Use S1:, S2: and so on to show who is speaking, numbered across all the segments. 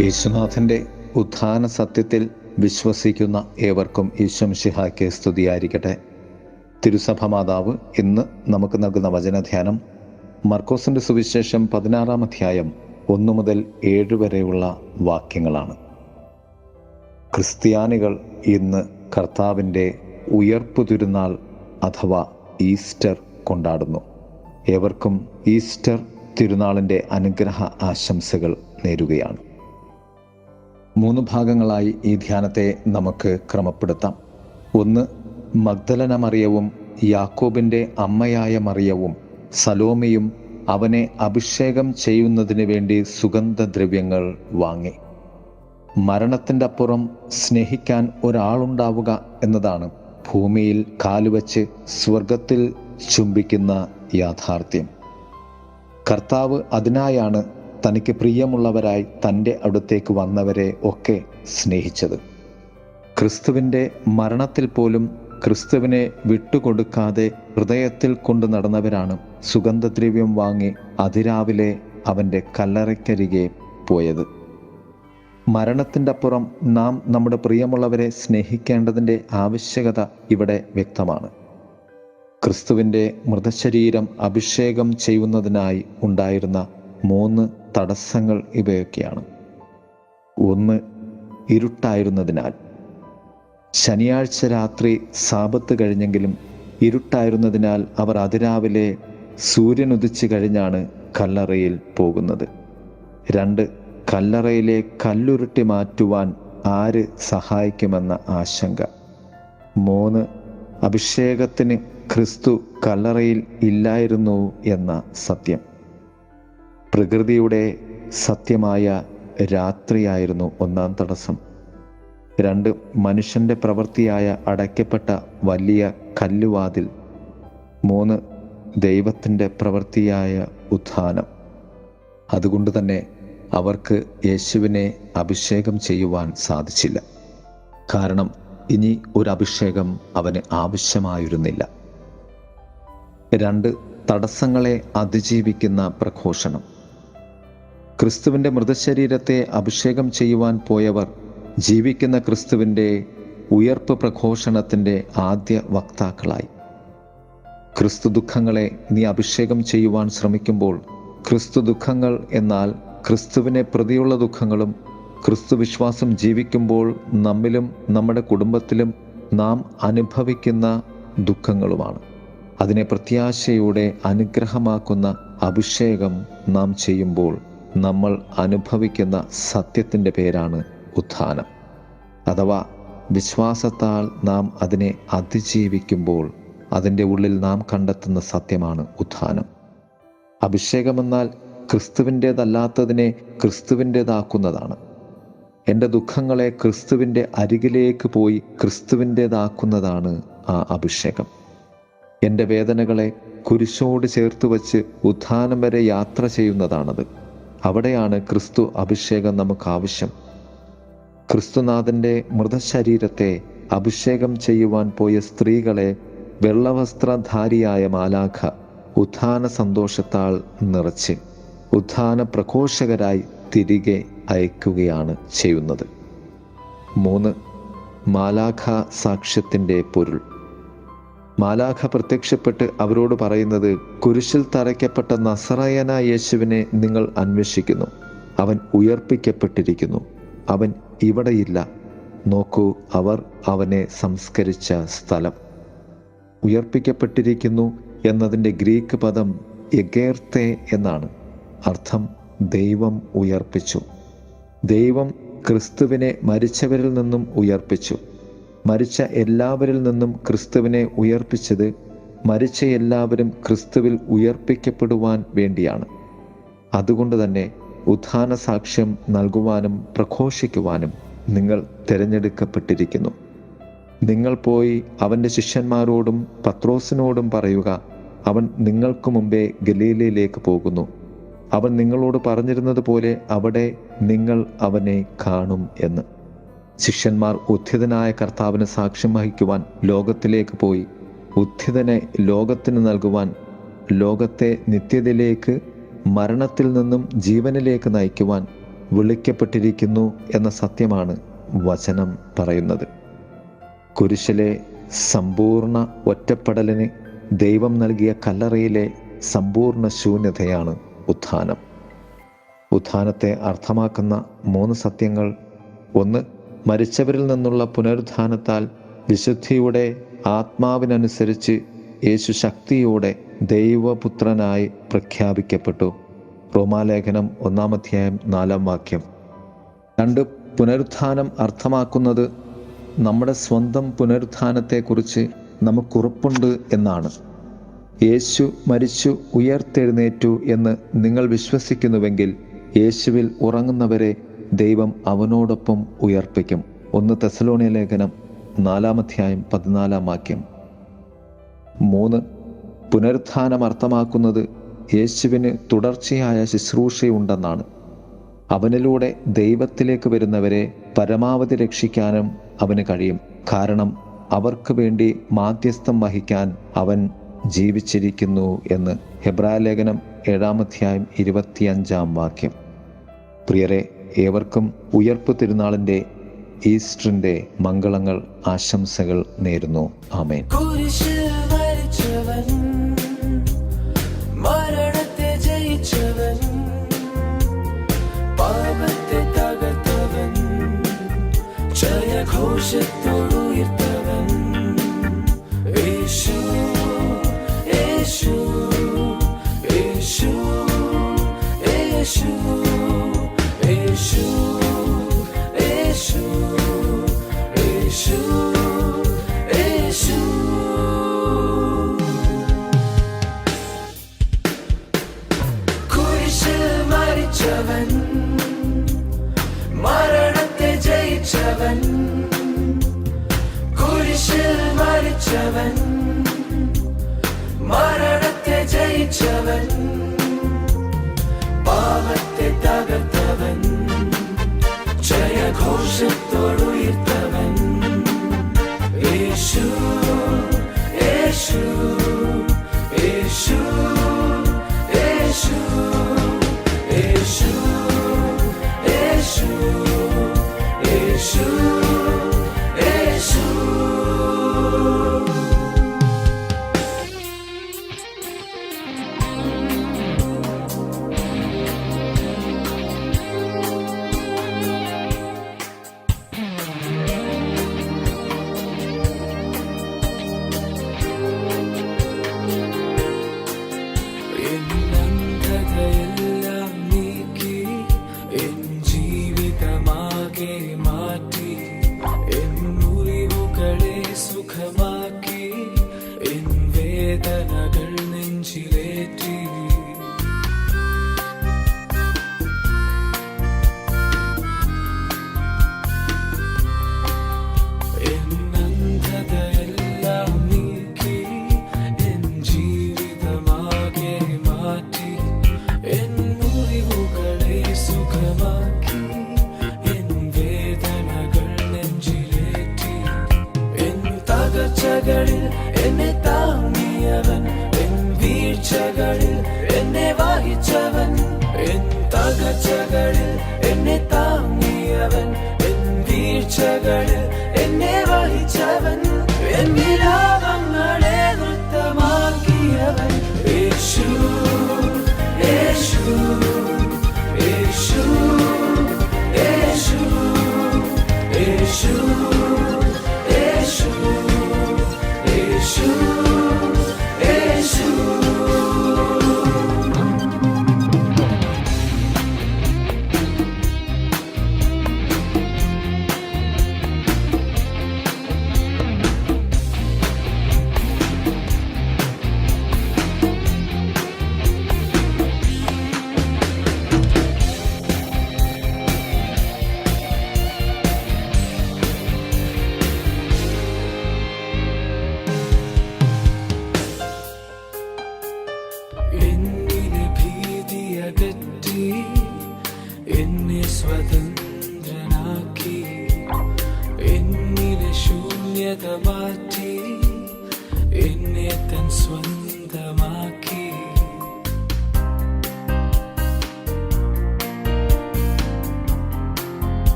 S1: യേശുനാഥൻ്റെ ഉത്ഥാന സത്യത്തിൽ വിശ്വസിക്കുന്ന ഏവർക്കും ഈശോമിശിഹായ്ക്ക് സ്തുതിയായിരിക്കട്ടെ. തിരുസഭ മാതാവ് ഇന്ന് നമുക്ക് നൽകുന്ന വചനധ്യാനം മർക്കോസിൻ്റെ സുവിശേഷം 16-ാം അധ്യായം 1 മുതൽ 7 വരെയുള്ള വാക്യങ്ങളാണ്. ക്രിസ്ത്യാനികൾ ഇന്ന് കർത്താവിൻ്റെ ഉയർപ്പു തിരുനാൾ അഥവാ ഈസ്റ്റർ കൊണ്ടാടുന്നു. ഏവർക്കും ഈസ്റ്റർ തിരുനാളിൻ്റെ അനുഗ്രഹ ആശംസകൾ നേരുകയാണ്. 3 ഭാഗങ്ങളായി ഈ ധ്യാനത്തെ നമുക്ക് ക്രമപ്പെടുത്താം. 1. മഗ്ദലന മറിയവും യാക്കോബിൻ്റെ അമ്മയായ മറിയവും സലോമയും അവനെ അഭിഷേകം ചെയ്യുന്നതിന് വേണ്ടി സുഗന്ധദ്രവ്യങ്ങൾ വാങ്ങി. മരണത്തിൻ്റെ അപ്പുറം സ്നേഹിക്കാൻ ഒരാളുണ്ടാവുക എന്നതാണ് ഭൂമിയിൽ കാലുവച്ച് സ്വർഗത്തിൽ ചുംബിക്കുന്ന യാഥാർത്ഥ്യം. കർത്താവ് അതിനായാണ് തനിക്ക് പ്രിയമുള്ളവരായി തൻ്റെ അടുത്തേക്ക് വന്നവരെ ഒക്കെ സ്നേഹിച്ചത്. ക്രിസ്തുവിൻ്റെ മരണത്തിൽ പോലും ക്രിസ്തുവിനെ വിട്ടുകൊടുക്കാതെ ഹൃദയത്തിൽ കൊണ്ടു നടന്നവരാണ് സുഗന്ധദ്രവ്യം വാങ്ങി അതിരാവിലെ അവൻ്റെ കല്ലറയ്ക്കരികെ പോയത്. മരണത്തിൻ്റെ അപ്പുറം നാം നമ്മുടെ പ്രിയമുള്ളവരെ സ്നേഹിക്കേണ്ടതിൻ്റെ ആവശ്യകത ഇവിടെ വ്യക്തമാണ്. ക്രിസ്തുവിൻ്റെ മൃതശരീരം അഭിഷേകം ചെയ്യുന്നതിനായി ഉണ്ടായിരുന്ന 3 തടസ്സങ്ങൾ ഇവയൊക്കെയാണ്. 1. ഇരുട്ടായിരുന്നതിനാൽ. ശനിയാഴ്ച രാത്രി സാബത്ത് കഴിഞ്ഞെങ്കിലും ഇരുട്ടായിരുന്നതിനാൽ അവർ അതിരാവിലെ സൂര്യൻ ഉദിച്ചു കഴിഞ്ഞാണ് കല്ലറയിൽ പോകുന്നത്. 2. കല്ലറയിലെ കല്ലുരുട്ടി മാറ്റുവാൻ ആര് സഹായിക്കുമെന്ന ആശങ്ക. 3. അഭിഷേകത്തിന് ക്രിസ്തു കല്ലറയിൽ ഇല്ലായിരുന്നു എന്ന സത്യം. പ്രകൃതിയുടെ സത്യമായ രാത്രിയായിരുന്നു 1-ാം തടസ്സം. 2. മനുഷ്യൻ്റെ പ്രവൃത്തിയായ അടയ്ക്കപ്പെട്ട വലിയ കല്ലുവാതിൽ. 3. ദൈവത്തിൻ്റെ പ്രവൃത്തിയായ ഉത്ഥാനം. അതുകൊണ്ട് തന്നെ അവർക്ക് യേശുവിനെ അഭിഷേകം ചെയ്യുവാൻ സാധിച്ചില്ല. കാരണം ഇനി ഒരു അഭിഷേകം അവന് ആവശ്യമായിരുന്നില്ല. 2. തടസ്സങ്ങളെ അതിജീവിക്കുന്ന പ്രഘോഷണം. ക്രിസ്തുവിൻ്റെ മൃതശരീരത്തെ അഭിഷേകം ചെയ്യുവാൻ പോയവർ ജീവിക്കുന്ന ക്രിസ്തുവിൻ്റെ ഉയർപ്പ് പ്രഘോഷണത്തിൻ്റെ ആദ്യ വക്താക്കളായി. ക്രിസ്തു ദുഃഖങ്ങളെ നീ അഭിഷേകം ചെയ്യുവാൻ ശ്രമിക്കുമ്പോൾ ക്രിസ്തു ദുഃഖങ്ങൾ എന്നാൽ ക്രിസ്തുവിനെ പ്രതിയുള്ള ദുഃഖങ്ങളും ക്രിസ്തു വിശ്വാസം ജീവിക്കുമ്പോൾ നമ്മിലും നമ്മുടെ കുടുംബത്തിലും നാം അനുഭവിക്കുന്ന ദുഃഖങ്ങളുമാണ്. അതിനെ പ്രത്യാശയോടെ അനുഗ്രഹമാക്കുന്ന അഭിഷേകം നാം ചെയ്യുമ്പോൾ നമ്മൾ അനുഭവിക്കുന്ന സത്യത്തിൻ്റെ പേരാണ് ഉത്ഥാനം. അഥവാ വിശ്വാസത്താൽ നാം അതിനെ അതിജീവിക്കുമ്പോൾ അതിൻ്റെ ഉള്ളിൽ നാം കണ്ടെത്തുന്ന സത്യമാണ് ഉത്ഥാനം. അഭിഷേകമെന്നാൽ ക്രിസ്തുവിൻ്റേതല്ലാത്തതിനെ ക്രിസ്തുവിൻ്റേതാക്കുന്നതാണ്. എൻ്റെ ദുഃഖങ്ങളെ ക്രിസ്തുവിൻ്റെ അരികിലേക്ക് പോയി ക്രിസ്തുവിൻ്റേതാക്കുന്നതാണ് ആ അഭിഷേകം. എൻ്റെ വേദനകളെ കുരിശോട് ചേർത്ത് വച്ച് ഉത്ഥാനം വരെ യാത്ര ചെയ്യുന്നതാണത്. അവിടെയാണ് ക്രിസ്തു അഭിഷേകം നമുക്ക് ആവശ്യം. ക്രിസ്തുനാഥൻ്റെ മൃതശരീരത്തെ അഭിഷേകം ചെയ്യുവാൻ പോയ സ്ത്രീകളെ വെള്ളവസ്ത്രധാരിയായ മാലാഖ ഉത്ഥാന സന്തോഷത്താൽ നിറച്ച് ഉത്ഥാന പ്രഘോഷകരായി തിരികെ അയക്കുകയാണ് ചെയ്യുന്നത്. 3. മാലാഖ സാക്ഷ്യത്തിൻ്റെ പൊരുൾ. മാലാഖ പ്രത്യക്ഷപ്പെട്ട് അവരോട് പറയുന്നത്, കുരിശിൽ തറയ്ക്കപ്പെട്ട നസറായനായ യേശുവിനെ നിങ്ങൾ അന്വേഷിക്കുന്നു. അവൻ ഉയർപ്പിക്കപ്പെട്ടിരിക്കുന്നു. അവൻ ഇവിടെയില്ല. നോക്കൂ, അവർ അവനെ സംസ്കരിച്ച സ്ഥലം. ഉയർപ്പിക്കപ്പെട്ടിരിക്കുന്നു എന്നതിൻ്റെ ഗ്രീക്ക് പദം എഗേർത്തെ എന്നാണ്. അർത്ഥം ദൈവം ഉയർപ്പിച്ചു. ദൈവം ക്രിസ്തുവിനെ മരിച്ചവരിൽ നിന്നും ഉയർപ്പിച്ചു. മരിച്ച എല്ലാവരിൽ നിന്നും ക്രിസ്തുവിനെ ഉയർപ്പിച്ചത് മരിച്ച എല്ലാവരും ക്രിസ്തുവിൽ ഉയർപ്പിക്കപ്പെടുവാൻ വേണ്ടിയാണ്. അതുകൊണ്ട് തന്നെ ഉത്ഥാന സാക്ഷ്യം നൽകുവാനും പ്രഘോഷിക്കുവാനും നിങ്ങൾ തിരഞ്ഞെടുക്കപ്പെട്ടിരിക്കുന്നു. നിങ്ങൾ പോയി അവൻ്റെ ശിഷ്യന്മാരോടും പത്രോസിനോടും പറയുക, അവൻ നിങ്ങൾക്ക് മുമ്പേ ഗലീലയിലേക്ക് പോകുന്നു. അവൻ നിങ്ങളോട് പറഞ്ഞിരുന്നത് പോലെ അവിടെ നിങ്ങൾ അവനെ കാണും എന്ന്. ശിഷ്യന്മാർ ഉത്ഥിതനായ കർത്താവിന് സാക്ഷ്യം വഹിക്കുവാൻ ലോകത്തിലേക്ക് പോയി. ഉത്ഥിതനെ ലോകത്തിന് നൽകുവാൻ, ലോകത്തെ നിത്യതയിലേക്ക് മരണത്തിൽ നിന്നും ജീവനിലേക്ക് നയിക്കുവാൻ വിളിക്കപ്പെട്ടിരിക്കുന്നു എന്ന സത്യമാണ് വചനം പറയുന്നത്. കുരിശിലെ സമ്പൂർണ്ണ ഒറ്റപ്പെടലിന് ദൈവം നൽകിയ കല്ലറയിലെ സമ്പൂർണ്ണ ശൂന്യതയാണ് ഉത്ഥാനം. ഉത്ഥാനത്തെ അർത്ഥമാക്കുന്ന 3 സത്യങ്ങൾ: 1. മരിച്ചവരിൽ നിന്നുള്ള പുനരുത്ഥാനത്താൽ വിശുദ്ധിയുടെ ആത്മാവിനനുസരിച്ച് യേശു ശക്തിയോടെ ദൈവപുത്രനായി പ്രഖ്യാപിക്കപ്പെട്ടു. റോമാലേഖനം 1-ാം 4-ാം വാക്യം. 2. പുനരുത്ഥാനം അർത്ഥമാക്കുന്നത് നമ്മുടെ സ്വന്തം പുനരുത്ഥാനത്തെക്കുറിച്ച് നമുക്കുറപ്പുണ്ട് എന്നാണ്. യേശു മരിച്ചു ഉയർത്തെഴുന്നേറ്റു എന്ന് നിങ്ങൾ വിശ്വസിക്കുന്നുവെങ്കിൽ യേശുവിൽ ഉറങ്ങുന്നവരെ ദൈവം അവനോടൊപ്പം ഉയർപ്പിക്കും. 1 തെസ്സലോനിയ ലേഖനം 4-ാം 14-ാം വാക്യം. 3. പുനരുത്ഥാനം അർത്ഥമാക്കുന്നത് യേശുവിന് തുടർച്ചയായ ശുശ്രൂഷയുണ്ടെന്നാണ്. അവനിലൂടെ ദൈവത്തിലേക്ക് വരുന്നവരെ പരമാവധി രക്ഷിക്കാനും അവന് കഴിയും. കാരണം അവർക്ക് വേണ്ടി മാധ്യസ്ഥം വഹിക്കാൻ അവൻ ജീവിച്ചിരിക്കുന്നു എന്ന് ഹെബ്രായലേഖനം 7-ാം 25-ാം വാക്യം. പ്രിയരെ, ഏവർക്കും ഉയർപ്പ് തിരുനാളിൻ്റെ ഈസ്റ്ററിൻ്റെ മംഗളങ്ങൾ, ആശംസകൾ നേരുന്നു. ആമേൻ.
S2: മരണത്തെ ജയിച്ചവൻ, പാപത്തെ തകർത്തവൻ, ജയഘോഷത്തോട് ഉയർത്തവൻ, യേശു യേശു യേശു യേശു യേശു യേശു യേശു യേശു. കുരിശിൽ മരിച്ചവൻ, മരണത്തെ ജയിച്ചവൻ, കുരിശിൽ മരിച്ചവൻ, മരണത്തെ ജയിച്ചവൻ, പാപത്തെ തകർത്തവൻ, ജയഘോഷത്തോട് ഉയർത്തവൻ, യേശു യേശു യേശു യേശു യേശു യേശു യേശു യേശു. എന്നന്ധതയെല്ലാം നീക്കി എൻ ജീവിതമാകെ മാറ്റി, എൻ മുറിവുകളെ സുഖമാക്കി, എൻ വേദനകൾ നെഞ്ചിലേറ്റി. എന്നന്ധതയെല്ലാം നീക്കി എൻ ജീവിതമാകെ മാറ്റി, എൻ മുറിവുകളെ സുഖമാക്കി, എൻ വേദനകൾ നെഞ്ചിലേറ്റി. എൻ തകർച്ചകളിൽ എന്നെ താങ്ങിയവൻ,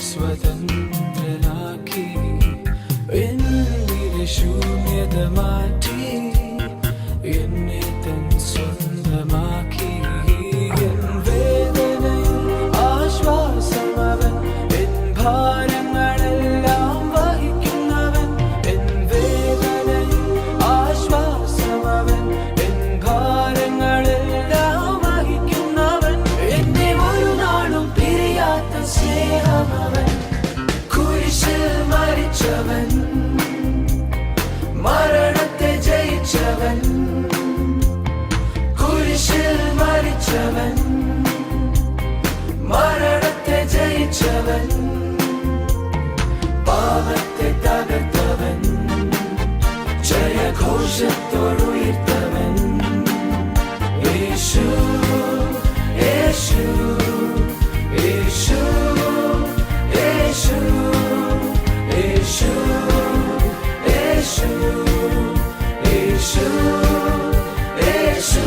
S2: സ്വതന്ത്രനാക്കി എന്നിലെ ശൂന്യത മാറ്റി എന്നെ തൻ സ്വന്തമാക്കി എൻ വേദനയിൽ ആശ്വാസം അവൻ എൻ ഭാരങ്ങളെല്ലാം വഹിക്കുന്നവൻ എൻ വേദനയിൽ ആശ്വാസം അവൻ എൻ ഭാരങ്ങളെല്ലാം വഹിക്കുന്നവൻ എന്നെ ഒരു നാളും പിരിയാത്ത സ്നേഹമവൻ കുരിശിൽ മരിച്ചവൻ മരണത്തെ ജയിച്ചവൻ കുരിശിൽ മരിച്ചവൻ മരണത്തെ ജയിച്ചവൻ പാപത്തെ തകർത്തവൻ ജയഘോഷത്തോടുയർത്തവൻ യേശു യേശു യേശു യേശു യേശു യേശു യേശു യേശു